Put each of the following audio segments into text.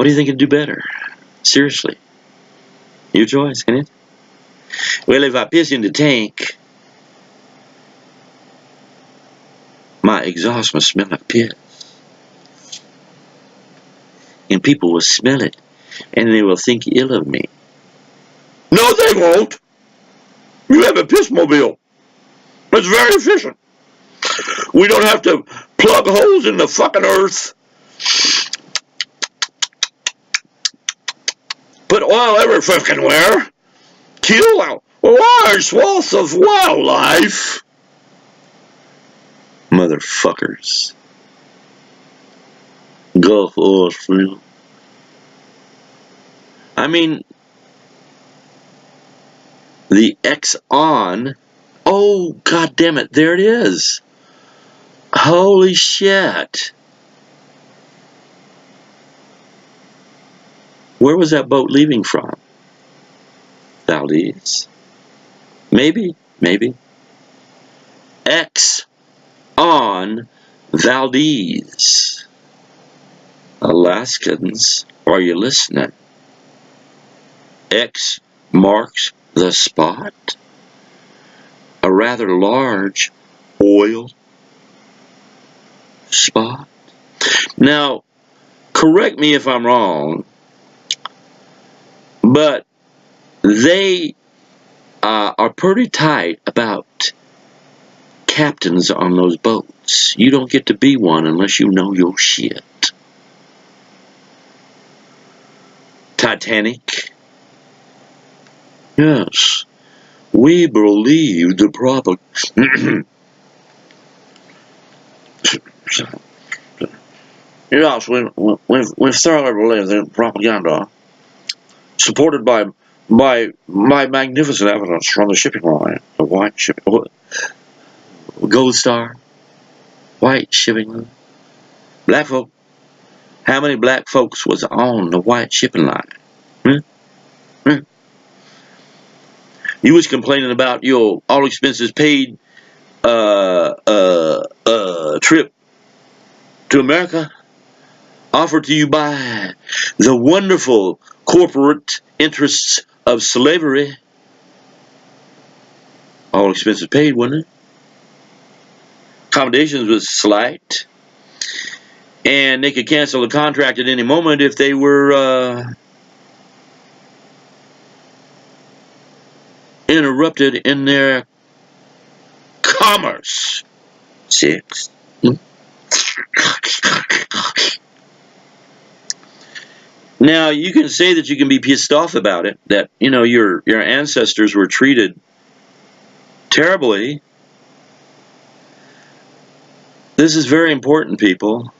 do you think would do better? Seriously. Your choice, isn't it? Well, if I piss in the tank, my exhaust must smell like piss. And people will smell it, and they will think ill of me. No, they won't. You have a piss mobile. It's very efficient. We don't have to plug holes in the fucking earth, put oil every fucking where, kill a large swath of wildlife. Motherfuckers. Gulf oil spill. I mean, the Exxon. Oh, god damn it, there it is. Holy shit. Where was that boat leaving from? Valdez. Maybe. Exxon Valdez. Alaskans, are you listening? X marks the spot. A rather large oil spot. Now, correct me if I'm wrong, but they are pretty tight about captains on those boats. You don't get to be one unless you know your shit. Titanic? Yes. We believe the Yes, we thoroughly believe the propaganda, supported by magnificent evidence from the shipping line, the white shipping, Gold Star, white shipping line. Black folk. How many black folks was on the white shipping line? You was complaining about your all expenses paid trip to America, offered to you by the wonderful corporate interests of slavery. All expenses paid, wasn't it? Accommodations was slight, and they could cancel the contract at any moment if they were interrupted in their commerce. 6. Now, you can say that you can be pissed off about it, that, you know, your ancestors were treated terribly. This is very important, people.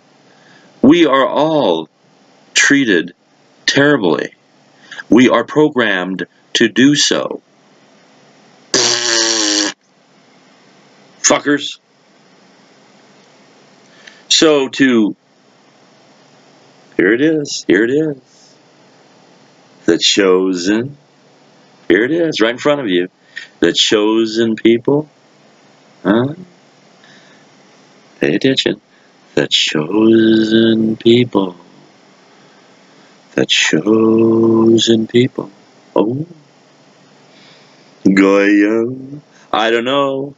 We are all treated terribly. We are programmed to do so. Fuckers. So here it is. The chosen. Here it is, right in front of you. The chosen people. Huh? Pay attention. The chosen people. The chosen people. Oh. Goyo. I don't know.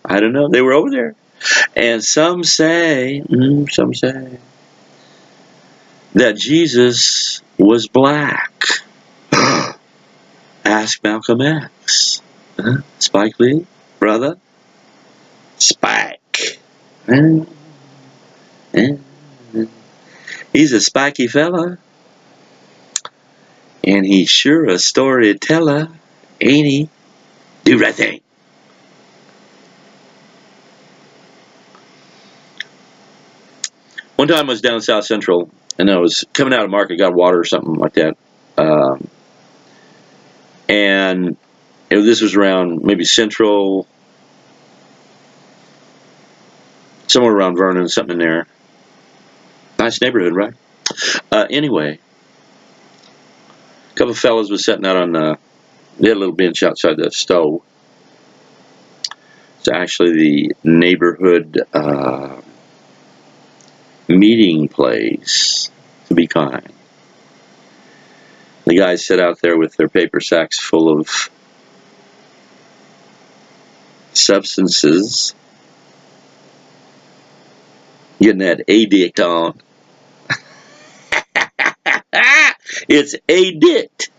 They were over there. And some say that Jesus was black. Ask Malcolm X. Spike Lee, brother. Spike. He's a spiky fella. And he's sure a storyteller, ain't he? Do right thing. One time I was down in South Central, and I was coming out of market, got water or something like that. And this was around maybe Central, somewhere around Vernon, something in there. Nice neighborhood, right? Anyway, a couple of fellas was sitting out on, they had a little bench outside the stove. It's actually the neighborhood meeting place, to be kind. The guys sit out there with their paper sacks full of substances, getting that addict on. It's addict.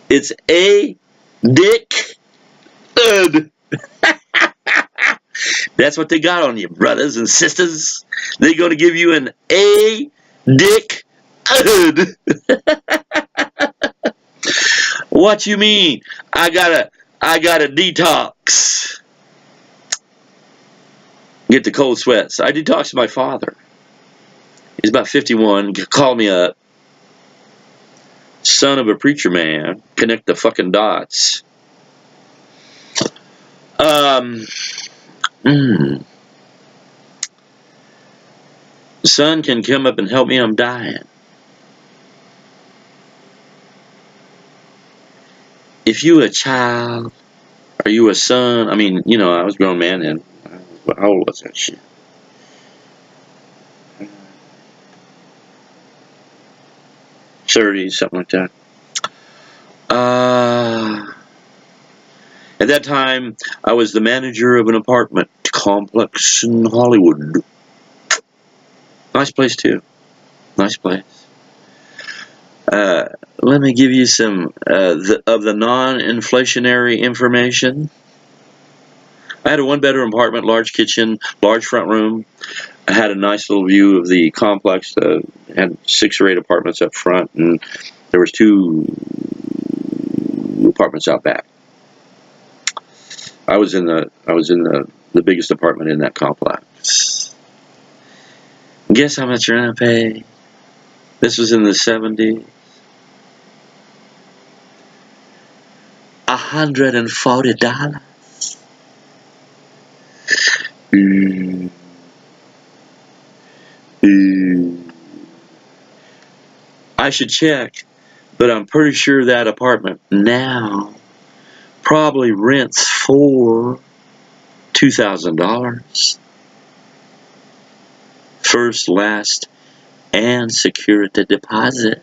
It's a dick. That's what they got on you, brothers and sisters. They're going to give you an a dick. What you mean? I gotta detox. Get the cold sweats. I detoxed my father. He's about 51. Called me up. Son of a preacher man. Connect the fucking dots. Son can come up and help me. I'm dying. If you a child, are you a son? I mean, you know, I was a grown man then. How old was that shit? '30s, something like that. At that time, I was the manager of an apartment complex in Hollywood. Nice place, too. Nice place. Let me give you some of the non-inflationary information. I had a one-bedroom apartment, large kitchen, large front room. I had a nice little view of the complex. Had 6 or 8 apartments up front, and there was 2 apartments out back. I was in the biggest apartment in that complex. Guess how much rent I paid? This was in the 70s. $140. I should check, but I'm pretty sure that apartment now probably rents for $2,000. First, last, and security deposit.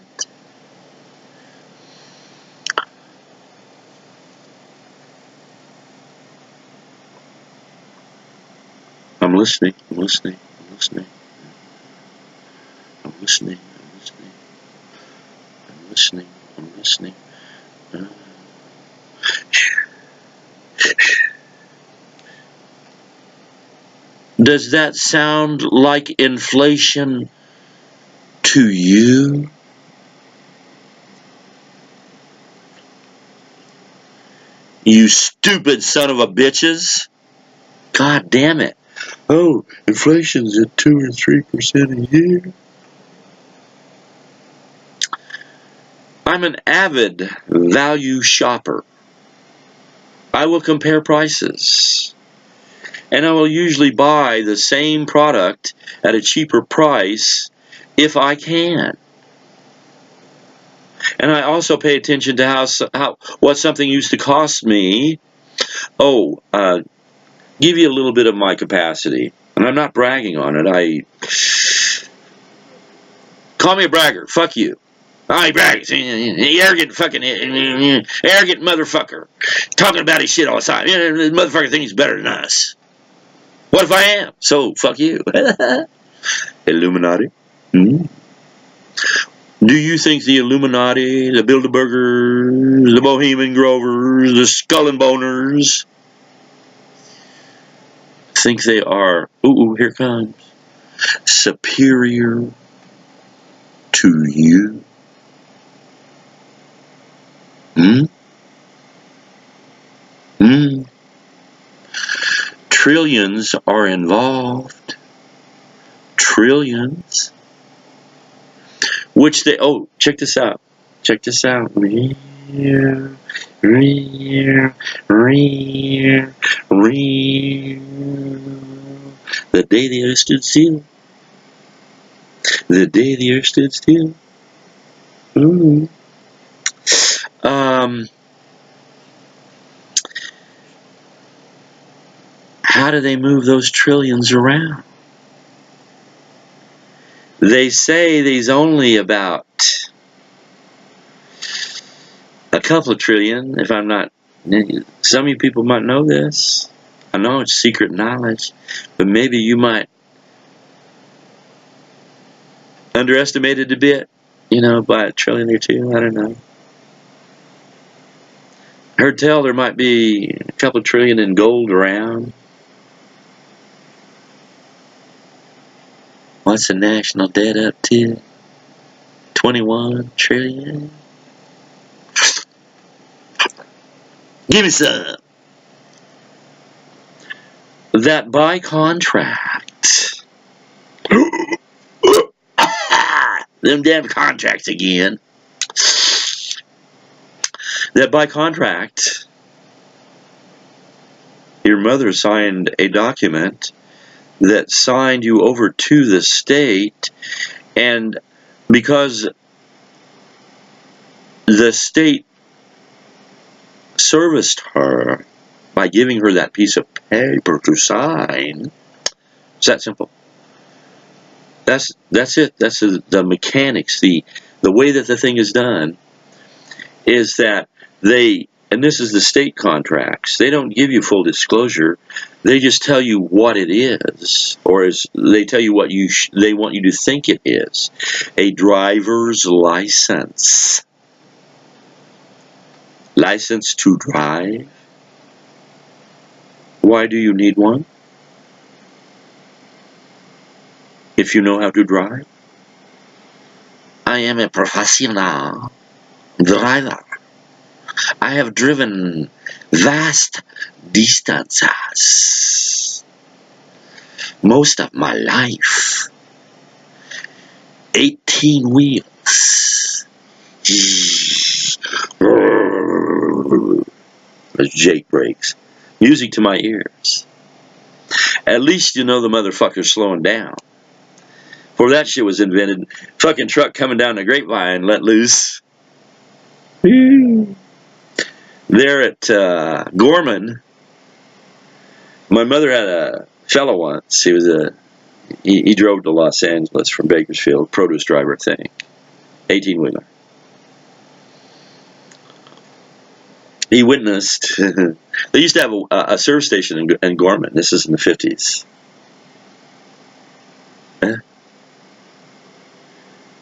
I'm listening. I'm listening. I'm listening. I'm listening. I'm listening. I'm listening. I'm listening. Does that sound like inflation to you? You stupid son of a bitches. God damn it. Oh, inflation's at 2 or 3% a year. I'm an avid value shopper. I will compare prices. And I will usually buy the same product at a cheaper price if I can. And I also pay attention to what something used to cost me. Oh, give you a little bit of my capacity. And I'm not bragging on it. Call me a bragger. Fuck you. I brags. Arrogant fucking arrogant motherfucker. Talking about his shit all the time. The motherfucker thinks he's better than us. What if I am? So, fuck you. Illuminati. Hmm? Do you think the Illuminati, the Bilderbergers, the Bohemian Grovers, the Skull and Boners think they are, ooh, here comes, superior to you? Hmm? Hmm? Trillions are involved. Trillions. Which they, oh, check this out. Check this out. The day the earth stood still. The day the earth stood still. Ooh. How do they move those trillions around? They say there's only about a couple of trillion, if I'm not, some of you people might know this. I know it's secret knowledge, but maybe you might underestimate it a bit, by a trillion or two, I don't know. Heard tell there might be a couple of trillion in gold around. What's the national debt up to? 21 trillion? Give me some. That by contract, them damn contracts again, that by contract, your mother signed a document that signed you over to the state, and because the state serviced her by giving her that piece of paper to sign, it's that simple. That's it. That's the mechanics. The way that the thing is done is that and this is the state contracts, they don't give you full disclosure. They just tell you what it is, or they tell you what they want you to think it is. A driver's license. License to drive. Why do you need one? If you know how to drive. I am a professional driver. I have driven vast distances most of my life. 18 wheels. As Jake breaks. Music to my ears. At least you know the motherfucker's slowing down. Before that shit was invented, fucking truck coming down the grapevine let loose. There at Gorman, my mother had a fellow once. He drove to Los Angeles from Bakersfield, produce driver thing, 18-wheeler. He witnessed. They used to have a service station in Gorman. This is in the 50s. Huh?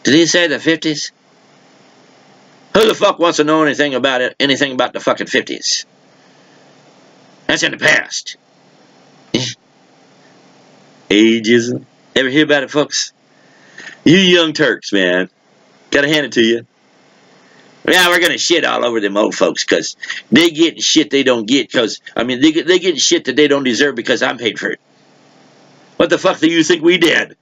Did he say the 50s? Who the fuck wants to know anything about it? Anything about the fucking 50s? That's in the past. Ageism. Ever hear about it, folks? You young Turks, man. Gotta hand it to you. Yeah, we're gonna shit all over them old folks because they getting shit they don't get they getting shit that they don't deserve because I'm paid for it. What the fuck do you think we did?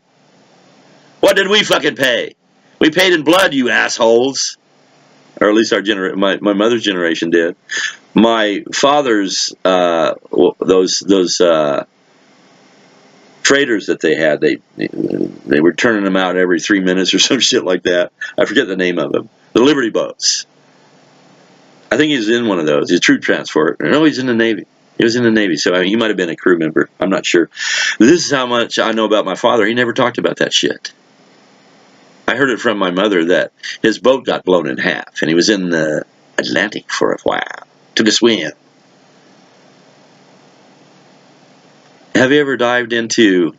What did we fucking pay? We paid in blood, you assholes. Or at least my mother's generation did. My father's those freighters that they had, they were turning them out every 3 minutes or some shit like that. I forget the name of them. The Liberty boats. I think he's in one of those. He's a troop transport. No, he's in the Navy. He was in the Navy, so he might have been a crew member. I'm not sure. This is how much I know about my father. He never talked about that shit. I heard it from my mother that his boat got blown in half, and he was in the Atlantic for a while. Took a swim. Have you ever dived into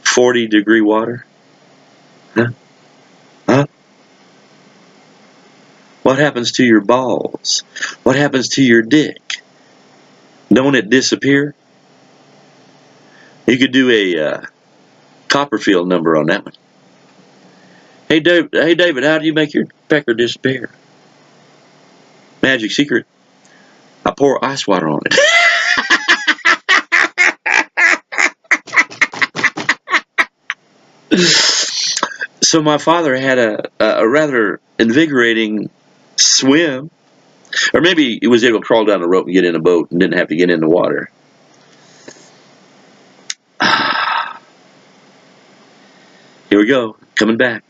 40-degree water? Huh? Huh? What happens to your balls? What happens to your dick? Don't it disappear? You could do a Copperfield number on that one. Hey David, how do you make your pecker disappear? Magic secret. I pour ice water on it. So my father had a rather invigorating swim. Or maybe he was able to crawl down a rope and get in a boat and didn't have to get in the water. Here we go. Coming back.